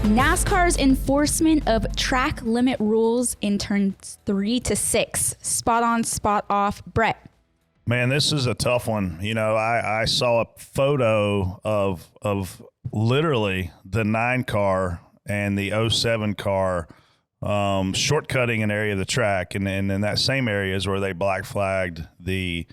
NASCAR's enforcement of track limit rules in turns 3 to 6. Spot on, spot off. Brett. Man, this is a tough one. You know, I saw a photo of literally the 9 car and the 07 car shortcutting an area of the track. And in that same area is where they black flagged the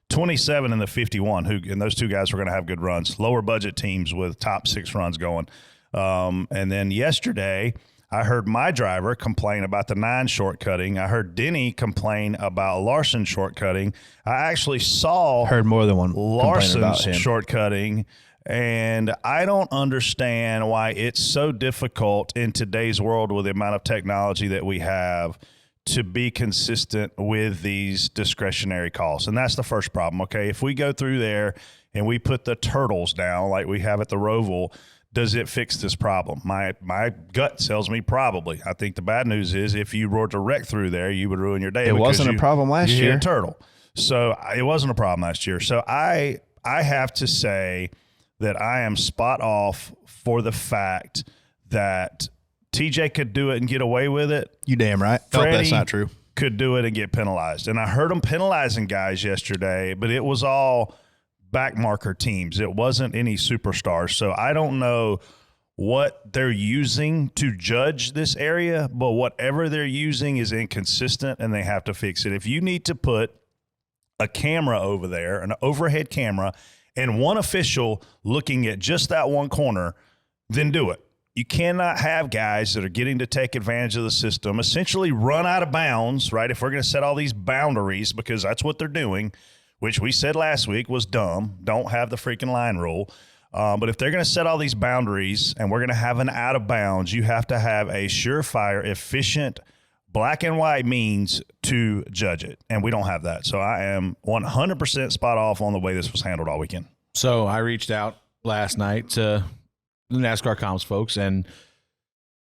27 and the 51, and those two guys were going to have good runs. Lower budget teams with top 6 runs going. And then yesterday, I heard my driver complain about the 9 shortcutting. I heard Denny complain about Larson shortcutting. I actually heard more than one Larson's shortcutting, and I don't understand why it's so difficult in today's world with the amount of technology that we have to be consistent with these discretionary calls. And that's the first problem, okay? If we go through there and we put the turtles down like we have at the Roval, does it fix this problem? My gut tells me probably. I think the bad news is if you were to wreck through there, you would ruin your day. It wasn't a problem last year. Hit a turtle. So it wasn't a problem last year. So I have to say that I am spot off for the fact that TJ could do it and get away with it. You damn right. Freddie that's not true. Could do it and get penalized. And I heard them penalizing guys yesterday, but it was all backmarker teams. It wasn't any superstars. So I don't know what they're using to judge this area, but whatever they're using is inconsistent and they have to fix it. If you need to put a camera over there, an overhead camera, and one official looking at just that one corner, then do it. You cannot have guys that are getting to take advantage of the system, essentially run out of bounds, right? If we're going to set all these boundaries, because that's what they're doing, which we said last week was dumb. Don't have the freaking line rule. But if they're going to set all these boundaries and we're going to have an out of bounds, you have to have a surefire, efficient, black and white means to judge it. And we don't have that. So I am 100% spot off on the way this was handled all weekend. So I reached out last night to the NASCAR comms folks, and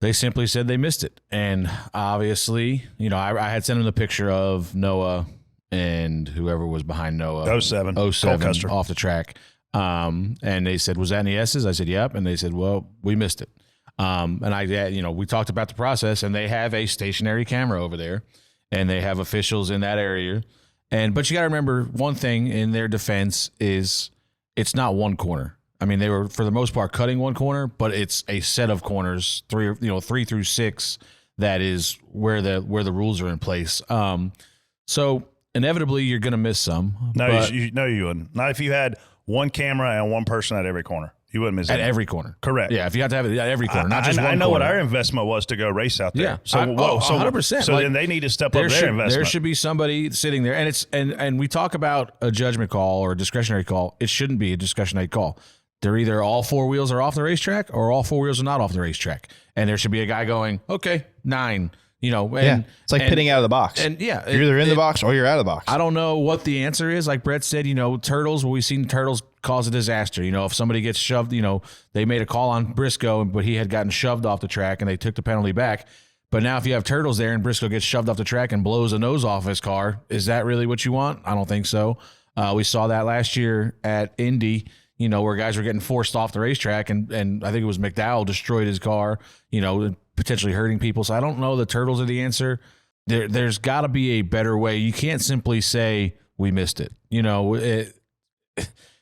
they simply said they missed it. And obviously, you know, I had sent them the picture of Noah and whoever was behind Noah. 07 off the track. And they said, was that in the S's? I said, yep. And they said, well, we missed it. And we talked about the process, and they have a stationary camera over there, and they have officials in that area. But you got to remember one thing in their defense is it's not one corner. I mean, they were, for the most part, cutting one corner, but it's a set of corners, 3 through 6, that is where the rules are in place. So inevitably, you're going to miss some. No, you wouldn't. Not if you had one camera and one person at every corner. You wouldn't miss at every corner. Correct. Yeah, if you have to have it at every corner, not just one corner. I know what our investment was to go race out there. Yeah. So 100%. So then they need to step up their investment. There should be somebody sitting there, and we talk about a judgment call or a discretionary call. It shouldn't be a discretionary call. They're either all 4 wheels are off the racetrack or all 4 wheels are not off the racetrack. And there should be a guy going, okay, 9, it's like pitting out of the box. And yeah, you're either in the box or you're out of the box. I don't know what the answer is. Like Brett said, turtles, we've seen turtles cause a disaster. If somebody gets shoved, they made a call on Briscoe, but he had gotten shoved off the track and they took the penalty back. But now if you have turtles there and Briscoe gets shoved off the track and blows a nose off his car, is that really what you want? I don't think so. We saw that last year at Indy, where guys were getting forced off the racetrack, and I think it was McDowell destroyed his car, potentially hurting people. So I don't know the turtles are the answer. There's got to be a better way. You can't simply say we missed it.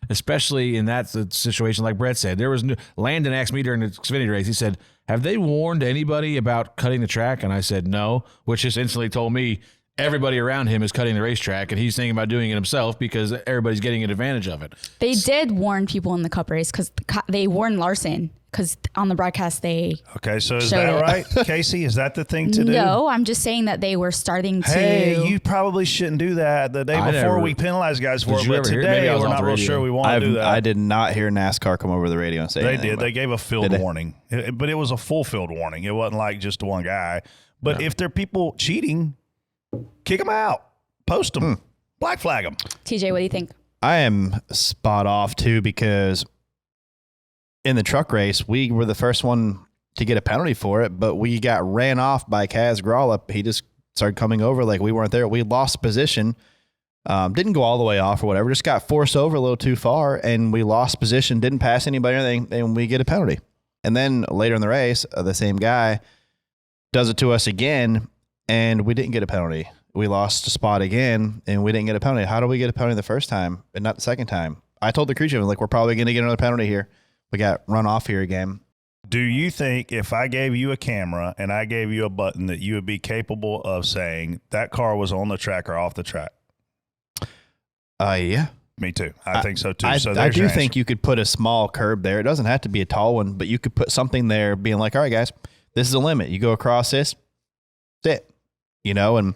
Especially in that situation, like Brett said, Landon asked me during the Xfinity race. He said, "Have they warned anybody about cutting the track?" And I said, "No," which just instantly told me everybody around him is cutting the racetrack, and he's thinking about doing it himself because everybody's getting an advantage of it. They did warn people in the Cup race because they warned Larson. Because on the broadcast, Okay, so is that right, Casey? Is that the thing to do? No, I'm just saying that they were starting to. Hey, you probably shouldn't do that the day before we penalize guys for it. But today, we're not real sure we want to do that. I did not hear NASCAR come over the radio and say anything. They did. They gave a field warning. But it was a full field warning. It wasn't like just one guy. But if there are people cheating, kick them out. Post them. Black flag them. TJ, what do you think? I am spot off, too, because in the truck race, we were the first one to get a penalty for it, but we got ran off by Kaz Gralla. He just started coming over like we weren't there. We lost position, didn't go all the way off or whatever, just got forced over a little too far, and we lost position, didn't pass anybody or anything, and we get a penalty. And then later in the race, the same guy does it to us again, and we didn't get a penalty. We lost a spot again, and we didn't get a penalty. How do we get a penalty the first time and not the second time? I told the crew chief, like, we're probably going to get another penalty here. We got run off here again. Do you think if I gave you a camera and I gave you a button that you would be capable of saying that car was on the track or off the track? Yeah. Me too. I think so too. I do think you could put a small curb there. It doesn't have to be a tall one, but you could put something there being like, all right, guys, this is a limit. You go across this, that's it. You know, and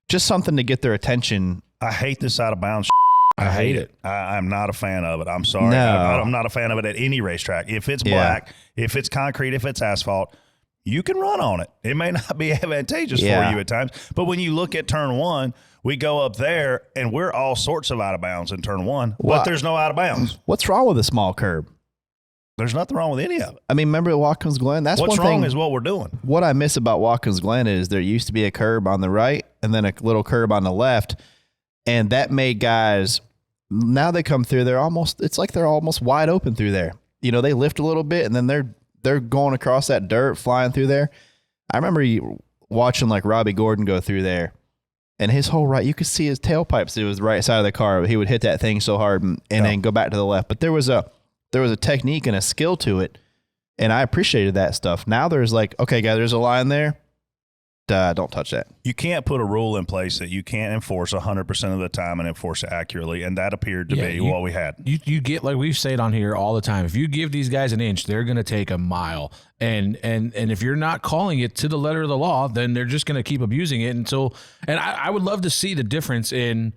just something to get their attention. I hate this out of bounds. I hate it. I'm not a fan of it. I'm sorry. No. I'm not a fan of it at any racetrack. If it's black, if it's concrete, if it's asphalt, you can run on it. It may not be advantageous for you at times. But when you look at turn one, we go up there and we're all sorts of out of bounds in turn one, but there's no out of bounds. What's wrong with a small curb? There's nothing wrong with any of it. I mean, remember at Watkins Glen? That's what's one wrong thing. is what we're doing. What I miss about Watkins Glen is there used to be a curb on the right and then a little curb on the left. And that made guys, now they come through, it's like they're almost wide open through there. You know, they lift a little bit and then they're going across that dirt, flying through there. I remember watching like Robbie Gordon go through there, and his whole right, you could see his tailpipes. It was the right side of the car. He would hit that thing so hard and then go back to the left. But there was a technique and a skill to it, and I appreciated that stuff. Now there's like, okay, guys, there's a line there. Don't touch that. You can't put a rule in place that you can't enforce 100% of the time and enforce it accurately, and that appeared to be what we had. You get, like we've said on here all the time, if you give these guys an inch, they're going to take a mile. And if you're not calling it to the letter of the law, then they're just going to keep abusing it until. And I would love to see the difference in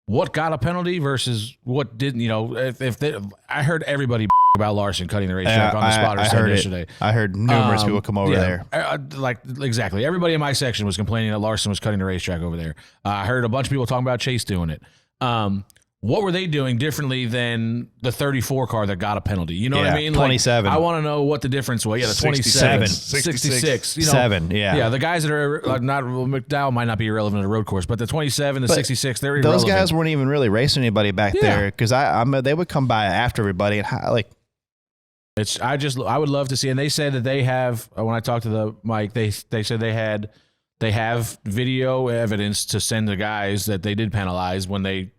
what got a penalty versus what didn't. You know, I heard everybody about Larson cutting the racetrack on the spotter stand yesterday. I heard numerous people come over there. Like, exactly. Everybody in my section was complaining that Larson was cutting the racetrack over there. I heard a bunch of people talking about Chase doing it. What were they doing differently than the 34 car that got a penalty? You know what I mean? 27. Like, I want to know what the difference was. Yeah, the 27. 66. You know, 7, yeah. Yeah, the guys that are not, McDowell might not be irrelevant at a road course, but the 27, the 66, they're irrelevant. Those guys weren't even really racing anybody back there because they would come by after everybody and like. I would love to see, and they said that they have. When I talked to the Mike, they said they have video evidence to send the guys that they did penalize when they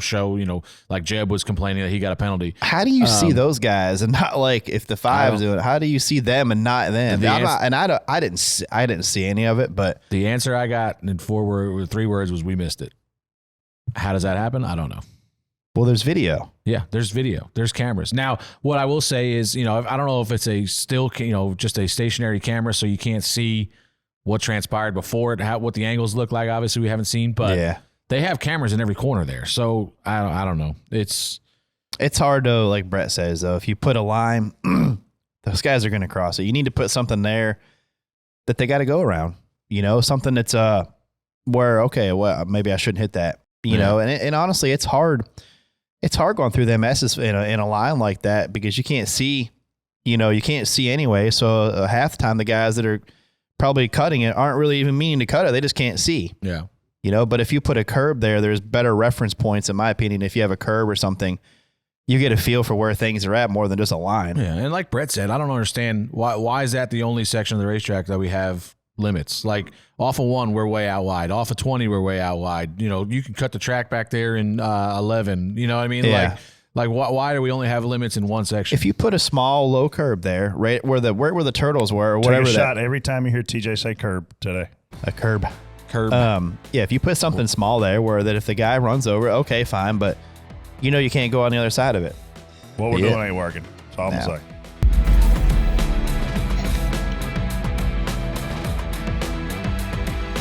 show like Jeb was complaining that he got a penalty. How do you see those guys and not like if the five's doing it? How do you see them and not them? I didn't see any of it, but the answer I got in 3 words was we missed it. How does that happen? I don't know. Well, there's video. Yeah, there's video. There's cameras. Now, what I will say is, I don't know if it's a still, just a stationary camera, so you can't see what transpired before it, what the angles look like. Obviously, we haven't seen, but they have cameras in every corner there. So I don't know. It's hard though, like Brett says, though. If you put a line, those guys are going to cross it. You need to put something there that they got to go around. Something that's where maybe I shouldn't hit that. And honestly, it's hard. It's hard going through them S's in a line like that because you can't see, you can't see anyway. So half the time the guys that are probably cutting it aren't really even meaning to cut it. They just can't see. Yeah. But if you put a curb there, there's better reference points, in my opinion. If you have a curb or something, you get a feel for where things are at more than just a line. Yeah. And like Brett said, I don't understand why is that the only section of the racetrack that we have limits? Like off of 1, we're way out wide. Off of 20, we're way out wide. You can cut the track back there in 11. You know what I mean? Yeah. Like why do we only have limits in one section? If you put a small low curb there, right where the turtles were, or whatever. Take a shot every time you hear TJ say curb today. A curb. Yeah, if you put something small there where that if the guy runs over, okay, fine, but you can't go on the other side of it. What we're doing ain't working. That's all I'm saying.